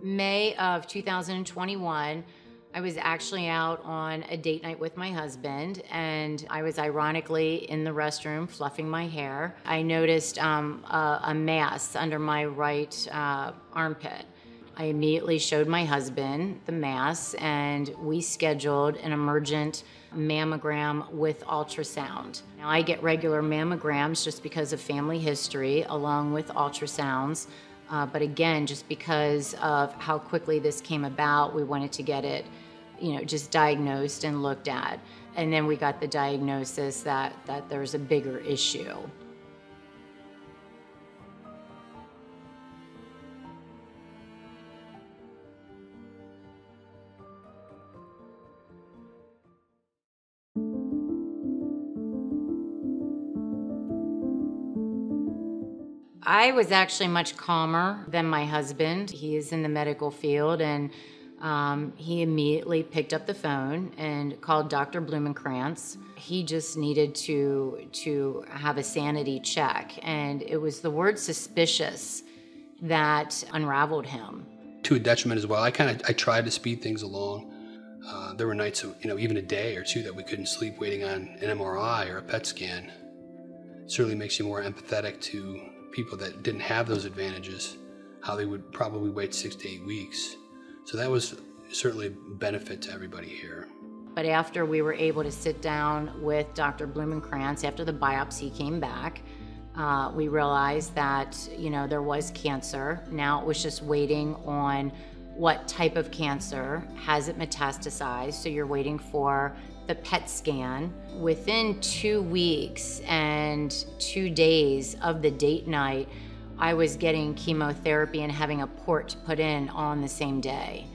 May of 2021, I was actually out on a date night with my husband, and I was ironically in the restroom fluffing my hair. I noticed a mass under my right armpit. I immediately showed my husband the mass, and we scheduled an emergent mammogram with ultrasound. Now, I get regular mammograms just because of family history, along with ultrasounds. But again, just because of how quickly this came about, we wanted to get it, just diagnosed and looked at. And then we got the diagnosis that there's a bigger issue. I was actually much calmer than my husband. He is in the medical field, and he immediately picked up the phone and called Dr. Blumenkrantz. He just needed to have a sanity check, and it was the word suspicious that unraveled him. To a detriment as well. I tried to speed things along. There were nights of, even a day or two that we couldn't sleep waiting on an MRI or a PET scan. It certainly makes you more empathetic to people that didn't have those advantages, how they would probably wait 6 to 8 weeks. So that was certainly a benefit to everybody here. But after we were able to sit down with Dr. Blumenkrantz, after the biopsy came back, we realized that, there was cancer. Now it was just waiting on what type of cancer, has it metastasized, so you're waiting for the PET scan. Within 2 weeks and 2 days of the date night, I was getting chemotherapy and having a port put in on the same day.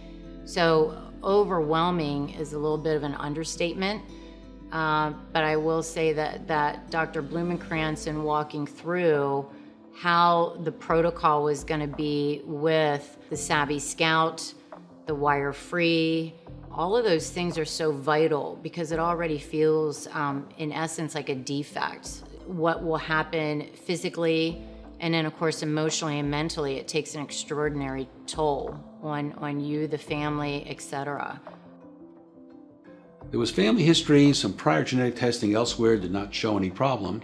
So overwhelming is a little bit of an understatement, but I will say that Dr. Blumenkrantz, in walking through how the protocol was going to be with the Savvy Scout, the wire-free, all of those things are so vital because it already feels, in essence, like a defect. What will happen physically, and then, of course, emotionally and mentally, it takes an extraordinary toll on you, the family, etc. There was family history, some prior genetic testing elsewhere did not show any problem.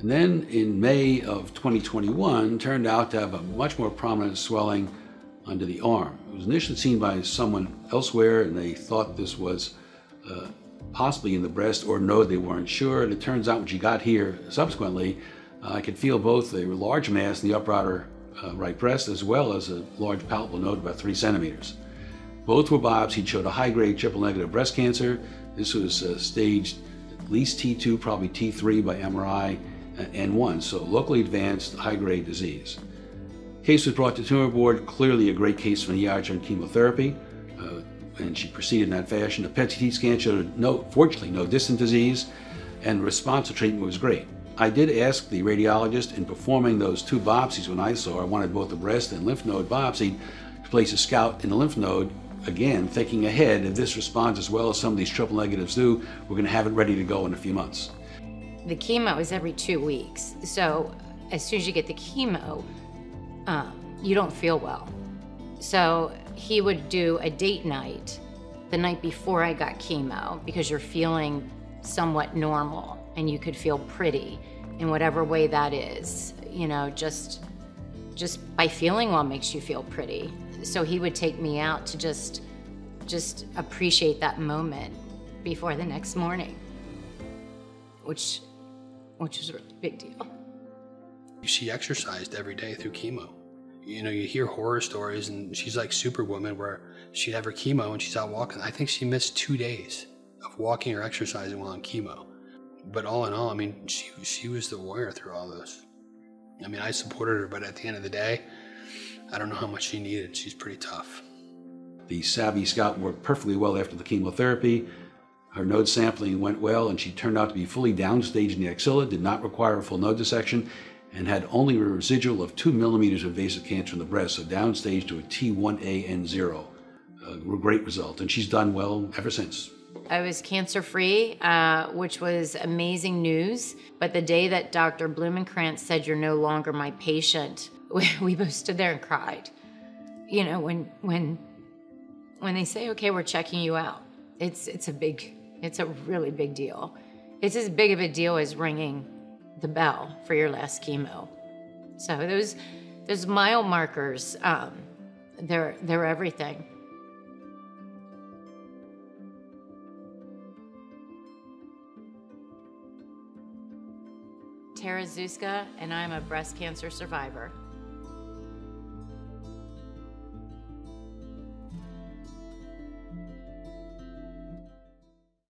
And then in May of 2021, turned out to have a much more prominent swelling under the arm. It was initially seen by someone elsewhere, and they thought this was possibly in the breast, or no, they weren't sure. And it turns out when she got here subsequently, I could feel both a large mass in the upper right breast as well as a large palpable node about 3 centimeters. Both were biopsied, showed a high-grade triple-negative breast cancer. This was staged at least T2, probably T3 by MRI, N1, so locally advanced high-grade disease. Case was brought to tumor board, clearly a great case for neoadjuvant chemotherapy, and she proceeded in that fashion. A PET-CT scan showed, fortunately, no distant disease, and response to treatment was great. I did ask the radiologist in performing those 2 biopsies when I saw her, I wanted both the breast and lymph node biopsied, to place a SCOUT in the lymph node, again, thinking ahead, if this responds as well as some of these triple negatives do, we're going to have it ready to go in a few months. The chemo is every 2 weeks, so as soon as you get the chemo, you don't feel well. So he would do a date night the night before I got chemo because you're feeling somewhat normal and you could feel pretty in whatever way that is. Just by feeling well makes you feel pretty. So he would take me out to just appreciate that moment before the next morning, which was a really big deal. She exercised every day through chemo. You hear horror stories, and she's like Superwoman, where she'd have her chemo and she's out walking. I think she missed 2 days of walking or exercising while on chemo. But all in all, she was the warrior through all this. I supported her, but at the end of the day, I don't know how much she needed. She's pretty tough. The Savvy Scout worked perfectly well after the chemotherapy. Her node sampling went well, and she turned out to be fully downstage in the axilla, did not require a full node dissection, and had only a residual of 2 millimeters of invasive cancer in the breast, so downstage to a T1A-N0. A great result, and she's done well ever since. I was cancer-free, which was amazing news, but the day that Dr. Blumenkrantz said, "You're no longer my patient," we both stood there and cried. you know, when they say, okay, we're checking you out, it's a really big deal. It's as big of a deal as ringing the bell for your last chemo. So those mile markers, they're everything. Tara Zuzga, and I'm a breast cancer survivor.